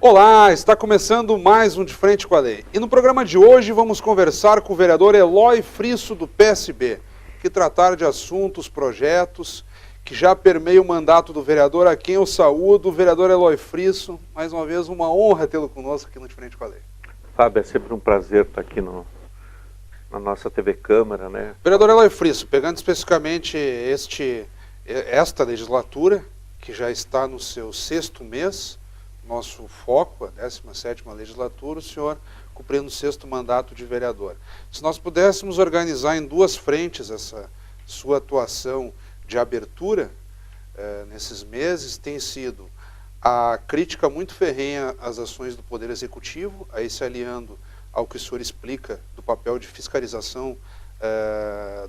Olá, está começando mais um De Frente com a Lei. E no programa de hoje vamos conversar com o vereador Eloy Frisso, do PSB, que tratar de assuntos, projetos que já permeiam o mandato do vereador, a quem eu saúdo. O vereador Eloy Frisso, mais uma vez uma honra tê-lo conosco aqui no De Frente com a Lei. Fábio, é sempre um prazer estar aqui na nossa TV Câmara, né? Vereador Eloy Frisso, pegando especificamente esta legislatura, que já está no seu 6º mês, nosso foco, a 17ª legislatura, o senhor cumprindo o 6º mandato de vereador. Se nós pudéssemos organizar em duas frentes essa sua atuação de abertura nesses meses, tem sido a crítica muito ferrenha às ações do Poder Executivo, aí se aliando ao que o senhor explica do papel de fiscalização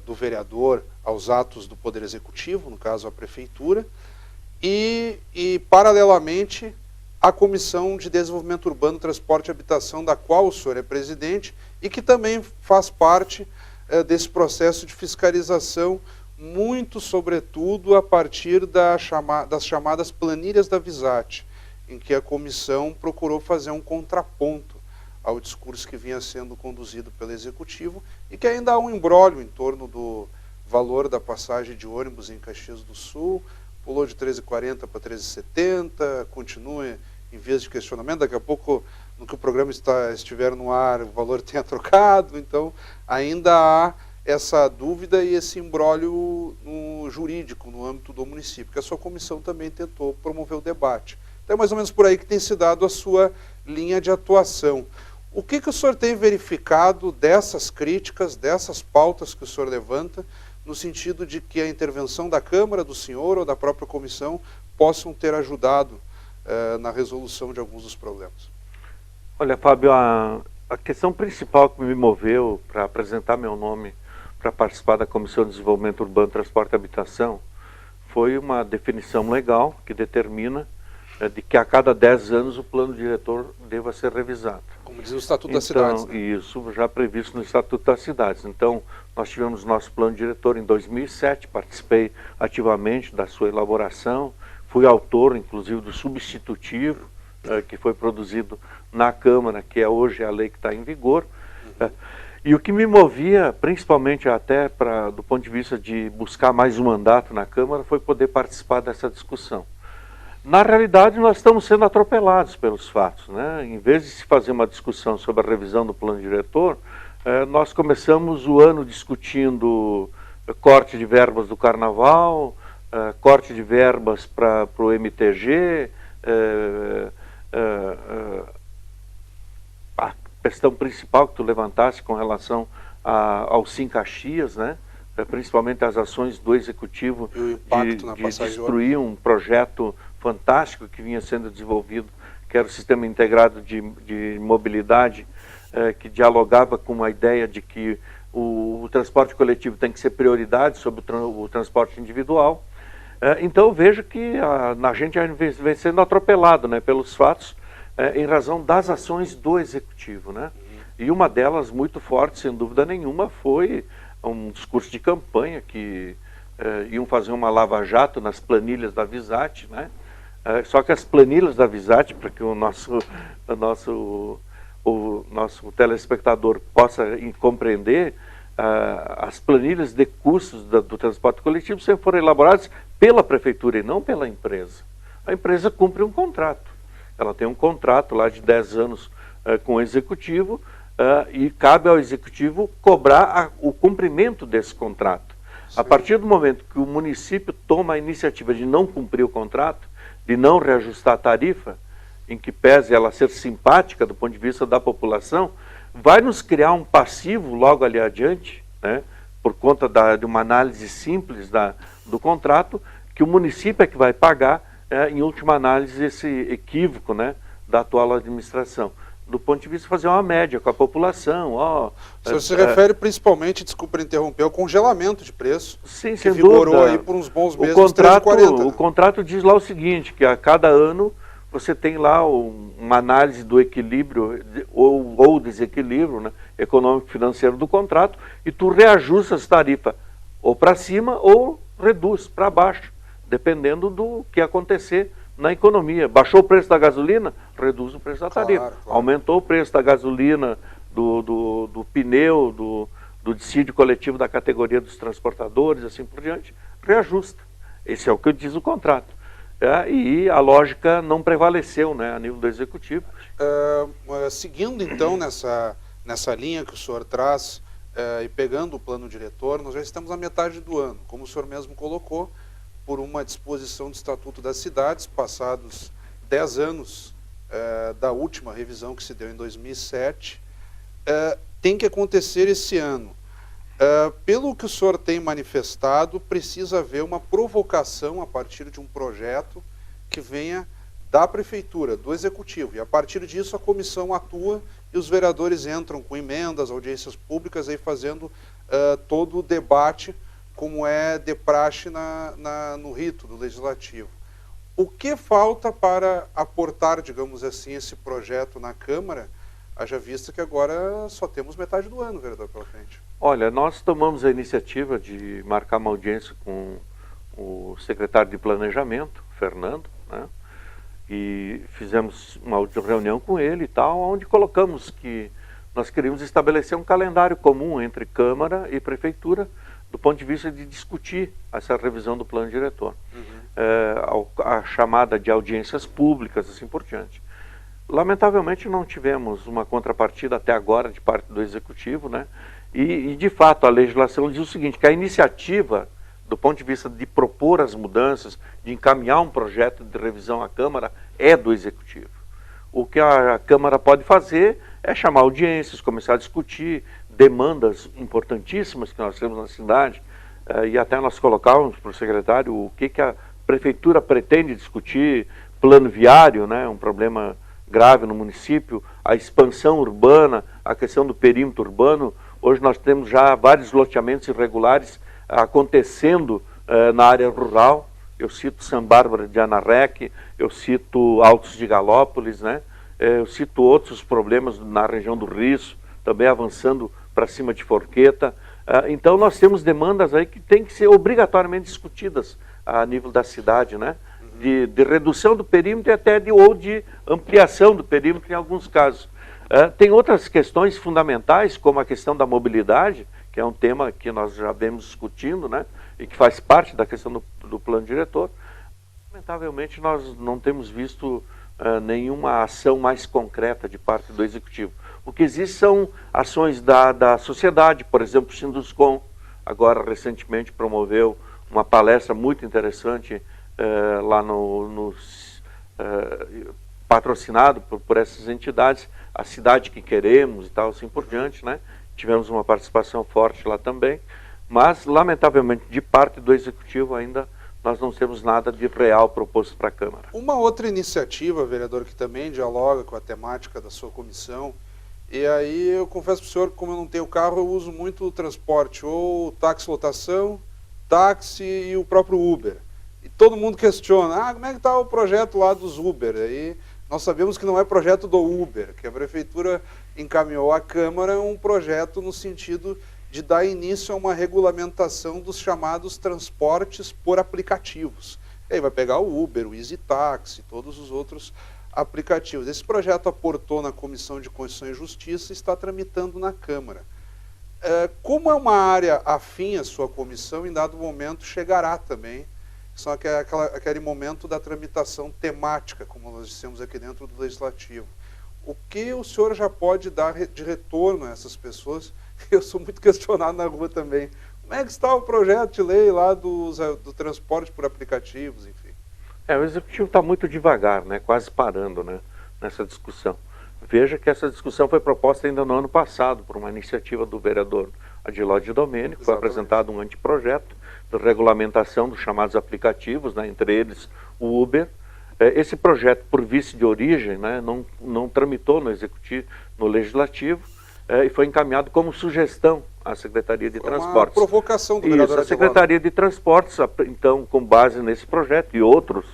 do vereador aos atos do Poder Executivo, no caso a Prefeitura, e paralelamente a Comissão de Desenvolvimento Urbano, Transporte e Habitação, da qual o senhor é presidente, e que também faz parte desse processo de fiscalização, muito sobretudo a partir das chamadas planilhas da Visate, em que a comissão procurou fazer um contraponto ao discurso que vinha sendo conduzido pelo Executivo, e que ainda há um imbróglio em torno do valor da passagem de ônibus em Caxias do Sul, pulou de 13,40 para 13,70, continua em vias de questionamento. Daqui a pouco, no que o programa estiver no ar, o valor tenha trocado. Então, ainda há essa dúvida e esse imbróglio no jurídico, no âmbito do município, que a sua comissão também tentou promover o debate. Então, é mais ou menos por aí que tem se dado a sua linha de atuação. O que o senhor tem verificado dessas críticas, dessas pautas que o senhor levanta, no sentido de que a intervenção da Câmara, do senhor ou da própria comissão possam ter ajudado na resolução de alguns dos problemas? Olha, Fábio, a questão principal que me moveu para apresentar meu nome para participar da Comissão de Desenvolvimento Urbano, Transporte e Habitação foi uma definição legal que determina de que a cada 10 anos o plano diretor deva ser revisado. Como diz o Estatuto das Cidades. Né? Isso já previsto no Estatuto das Cidades. Então, nós tivemos nosso plano diretor em 2007, participei ativamente da sua elaboração, fui autor, inclusive, do substitutivo, que foi produzido na Câmara, que é hoje a lei que está em vigor. E o que me movia, principalmente até do ponto de vista de buscar mais um mandato na Câmara, foi poder participar dessa discussão. Na realidade, nós estamos sendo atropelados pelos fatos, né? Em vez de se fazer uma discussão sobre a revisão do plano diretor, nós começamos o ano discutindo corte de verbas do Carnaval, corte de verbas para o MTG, a questão principal que tu levantaste com relação ao Sim Caxias, né? Principalmente as ações do Executivo de destruir um projeto fantástico que vinha sendo desenvolvido, que era o Sistema Integrado de Mobilidade, que dialogava com a ideia de que o transporte coletivo tem que ser prioridade sobre o transporte individual. Então eu vejo que a gente vem sendo atropelado, né, pelos fatos, em razão das ações do Executivo, né? E uma delas muito forte, sem dúvida nenhuma, foi um discurso de campanha que iam fazer uma lava-jato nas planilhas da Visate, né? Só que as planilhas da Visate, para que o nosso telespectador possa compreender, as planilhas de custos do transporte coletivo sempre foram elaboradas pela Prefeitura e não pela empresa. A empresa cumpre um contrato. Ela tem um contrato lá de 10 anos com o Executivo e cabe ao Executivo cobrar o cumprimento desse contrato. Sim. A partir do momento que o município toma a iniciativa de não cumprir o contrato, de não reajustar a tarifa, em que pese ela ser simpática do ponto de vista da população, vai nos criar um passivo logo ali adiante, né, por conta de uma análise simples do contrato, que o município é que vai pagar, em última análise, esse equívoco, né, da atual administração. Do ponto de vista de fazer uma média com a população. O senhor se refere principalmente, desculpa interromper, ao congelamento de preço, sim, que vigorou aí por uns bons meses, o contrato diz lá o seguinte, que a cada ano você tem lá uma análise do equilíbrio ou desequilíbrio, né, econômico-financeiro do contrato, e tu reajustas a tarifa ou para cima ou reduz para baixo, dependendo do que acontecer na economia. Baixou o preço da gasolina, reduz o preço da tarifa. Claro. Aumentou o preço da gasolina, do pneu, do dissídio coletivo da categoria dos transportadores, assim por diante, reajusta. Esse é o que diz o contrato. E a lógica não prevaleceu, né, a nível do executivo. Seguindo então nessa linha que o senhor traz, e pegando o plano diretor, nós já estamos na metade do ano, como o senhor mesmo colocou, por uma disposição do Estatuto das Cidades, passados 10 anos da última revisão que se deu em 2007, tem que acontecer esse ano. Pelo que o senhor tem manifestado, precisa haver uma provocação a partir de um projeto que venha da Prefeitura, do Executivo, e a partir disso a comissão atua e os vereadores entram com emendas, audiências públicas, aí fazendo todo o debate, como é de praxe no rito do Legislativo. O que falta para aportar, digamos assim, esse projeto na Câmara, haja vista que agora só temos metade do ano, vereador, pela frente? Olha, nós tomamos a iniciativa de marcar uma audiência com o secretário de Planejamento, Fernando, né? E fizemos uma reunião com ele e tal, onde colocamos que nós queríamos estabelecer um calendário comum entre Câmara e Prefeitura, do ponto de vista de discutir essa revisão do plano diretor. A chamada de audiências públicas, assim por diante. Lamentavelmente não tivemos uma contrapartida até agora de parte do Executivo, né? E de fato a legislação diz o seguinte, que a iniciativa, do ponto de vista de propor as mudanças, de encaminhar um projeto de revisão à Câmara, é do Executivo. O que a Câmara pode fazer é chamar audiências, começar a discutir demandas importantíssimas que nós temos na cidade, e até nós colocávamos para o secretário o que a Prefeitura pretende discutir, plano viário, né, um problema grave no município, a expansão urbana, a questão do perímetro urbano. Hoje nós temos já vários loteamentos irregulares acontecendo na área rural. Eu cito São Bárbara de Anarrec, eu cito Altos de Galópolis, né? Eu cito outros problemas na região do Risso, também avançando para cima de Forqueta. Então nós temos demandas aí que têm que ser obrigatoriamente discutidas a nível da cidade, né? De redução do perímetro e até ou de ampliação do perímetro em alguns casos. Tem outras questões fundamentais, como a questão da mobilidade, que é um tema que nós já vemos discutindo, né, e que faz parte da questão do plano diretor. Lamentavelmente, nós não temos visto nenhuma ação mais concreta de parte do Executivo. O que existe são ações da sociedade, por exemplo, o Sinduscom, agora recentemente promoveu uma palestra muito interessante lá patrocinado por essas entidades, a cidade que queremos e tal, assim por diante, né? Tivemos uma participação forte lá também, mas, lamentavelmente, de parte do Executivo ainda nós não temos nada de real proposto para a Câmara. Uma outra iniciativa, vereador, que também dialoga com a temática da sua comissão, e aí eu confesso para o senhor que, como eu não tenho carro, eu uso muito o transporte, ou táxi-lotação, táxi e o próprio Uber. E todo mundo questiona, como é que está o projeto lá dos Uber? Aí nós sabemos que não é projeto do Uber, que a Prefeitura encaminhou à Câmara um projeto no sentido de dar início a uma regulamentação dos chamados transportes por aplicativos. E aí vai pegar o Uber, o Easy Taxi, todos os outros aplicativos. Esse projeto aportou na Comissão de Constituição e Justiça e está tramitando na Câmara. Como é uma área afim à sua comissão, em dado momento chegará também, são aquele momento da tramitação temática, como nós dissemos aqui dentro do Legislativo. O que o senhor já pode dar de retorno a essas pessoas? Eu sou muito questionado na rua também. Como é que está o projeto de lei lá do transporte por aplicativos, enfim? O Executivo está muito devagar, né, quase parando, né, nessa discussão. Veja que essa discussão foi proposta ainda no ano passado, por uma iniciativa do vereador Adilóide Domênico. Foi apresentado um anteprojeto de regulamentação dos chamados aplicativos, né, entre eles o Uber. Esse projeto, por vício de origem, né, não tramitou no Executivo, no Legislativo, e foi encaminhado como sugestão à Secretaria de Transportes. Uma provocação do vereador Adilóide. A Secretaria de Transportes, então, com base nesse projeto e outros,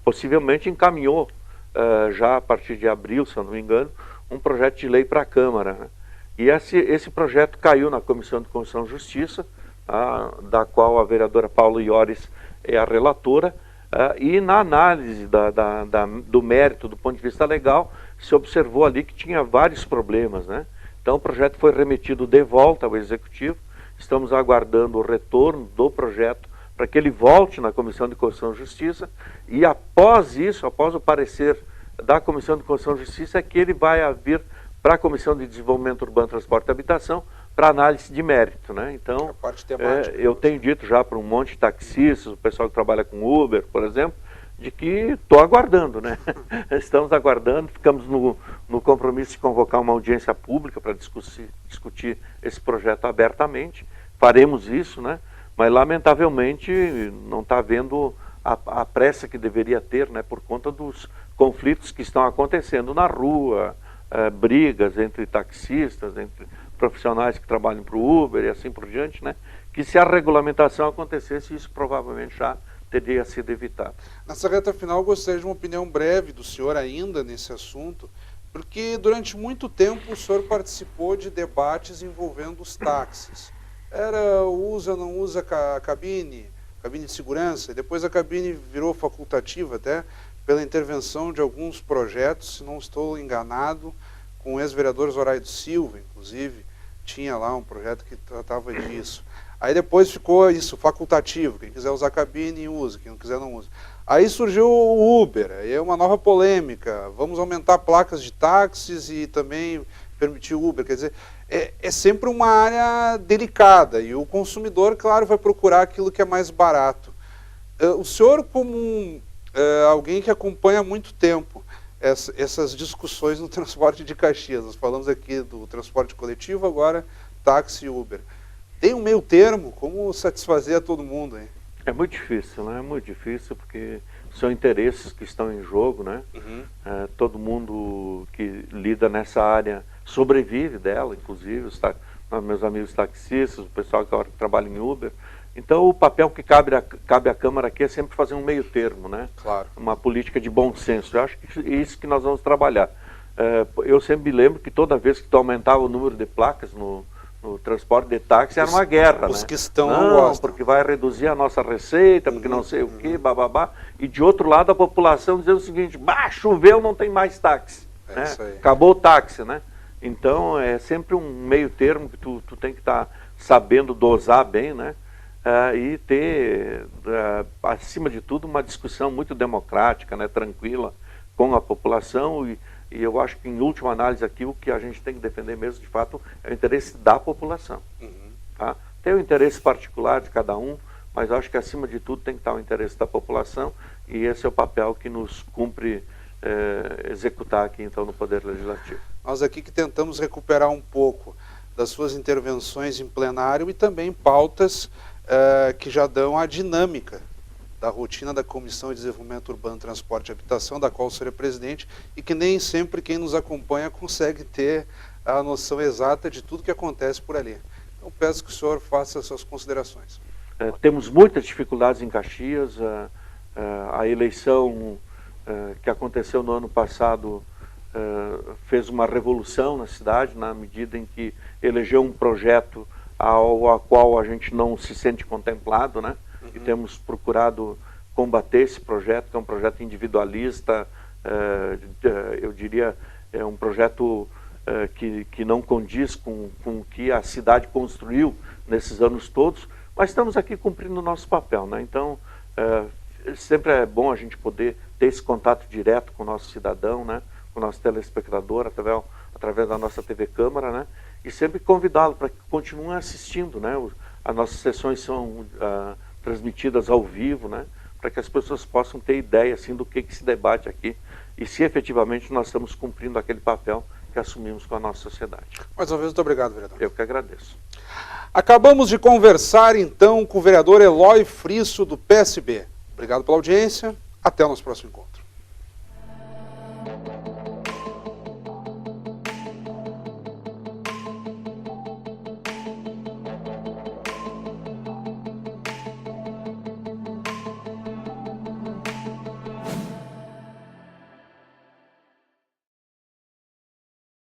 possivelmente encaminhou já a partir de abril, se eu não me engano, um projeto de lei para a Câmara, né? E esse projeto caiu na Comissão de Constituição e Justiça, da qual a vereadora Paula Iores é a relatora, e na análise do mérito, do ponto de vista legal, se observou ali que tinha vários problemas, né? Então o projeto foi remetido de volta ao Executivo, estamos aguardando o retorno do projeto para que ele volte na Comissão de Constituição e Justiça, e após isso, após o parecer da Comissão de Constituição e Justiça, é que ele vai vir para a Comissão de Desenvolvimento Urbano, Transporte e Habitação, para análise de mérito, né? Então, a parte temática, eu tenho dito já para um monte de taxistas, o pessoal que trabalha com Uber, por exemplo, de que estou aguardando, né? Estamos aguardando, ficamos no compromisso de convocar uma audiência pública para discutir esse projeto abertamente. Faremos isso, né? Mas lamentavelmente não está havendo a pressa que deveria ter, né? Por conta dos conflitos que estão acontecendo na rua, brigas entre taxistas, entre profissionais que trabalham para o Uber e assim por diante, né? Que se a regulamentação acontecesse, isso provavelmente já teria sido evitado. Nessa reta final, gostaria de uma opinião breve do senhor ainda nesse assunto, porque durante muito tempo o senhor participou de debates envolvendo os táxis. Era usa ou não usa a cabine de segurança, e depois a cabine virou facultativa até pela intervenção de alguns projetos, se não estou enganado, com o ex-vereador Zoraide Silva, inclusive, tinha lá um projeto que tratava disso. Aí depois ficou isso, facultativo, quem quiser usar a cabine usa, quem não quiser não usa. Aí surgiu o Uber, aí é uma nova polêmica, vamos aumentar placas de táxis e também permitir o Uber, quer dizer, é sempre uma área delicada e o consumidor, claro, vai procurar aquilo que é mais barato. O senhor, como alguém que acompanha há muito tempo essas discussões no transporte de Caxias, nós falamos aqui do transporte coletivo, agora táxi e Uber. Tem um meio termo, como satisfazer a todo mundo, hein? É muito difícil, né? É muito difícil porque são interesses que estão em jogo, né? Uhum. Todo mundo que lida nessa área sobrevive dela, inclusive meus amigos taxistas, o pessoal que trabalha em Uber. Então o papel que cabe à Câmara aqui é sempre fazer um meio termo, né? Claro. Uma política de bom senso. Eu acho que é isso que nós vamos trabalhar. Eu sempre me lembro que toda vez que tu aumentava o número de placas no transporte de táxi era uma guerra, os né? que estão não gostam. Porque vai reduzir a nossa receita, porque não sei o que, bababá. E de outro lado a população dizendo o seguinte, choveu, não tem mais táxi. Né? Isso aí. Acabou o táxi, né? Então é sempre um meio termo que tu tem que estar sabendo dosar bem, né? E ter, acima de tudo, uma discussão muito democrática, né? Tranquila com a população e eu acho que, em última análise aqui, o que a gente tem que defender mesmo, de fato, é o interesse da população. Uhum. Tá? Tem o interesse particular de cada um, mas eu acho que, acima de tudo, tem que estar o interesse da população e esse é o papel que nos cumpre executar aqui, então, no Poder Legislativo. Nós aqui que tentamos recuperar um pouco das suas intervenções em plenário e também pautas que já dão a dinâmica da rotina da Comissão de Desenvolvimento Urbano, Transporte e Habitação, da qual o senhor é presidente, e que nem sempre quem nos acompanha consegue ter a noção exata de tudo que acontece por ali. Então peço que o senhor faça as suas considerações. Temos muitas dificuldades em Caxias, a eleição que aconteceu no ano passado fez uma revolução na cidade, na medida em que elegeu um projeto ao qual a gente não se sente contemplado, né? E temos procurado combater esse projeto, que é um projeto individualista, eu diria, é um projeto que não condiz com o que a cidade construiu nesses anos todos, mas estamos aqui cumprindo o nosso papel, né? Então, sempre é bom a gente poder ter esse contato direto com o nosso cidadão, né? Com o nosso telespectador, através da nossa TV Câmara, né? E sempre convidá-lo para que continue assistindo, né? As nossas sessões são transmitidas ao vivo, né? Para que as pessoas possam ter ideia assim, do que se debate aqui e se efetivamente nós estamos cumprindo aquele papel que assumimos com a nossa sociedade. Mais uma vez, muito obrigado, vereador. Eu que agradeço. Acabamos de conversar então com o vereador Eloy Frisso, do PSB. Obrigado pela audiência, até o nosso próximo encontro.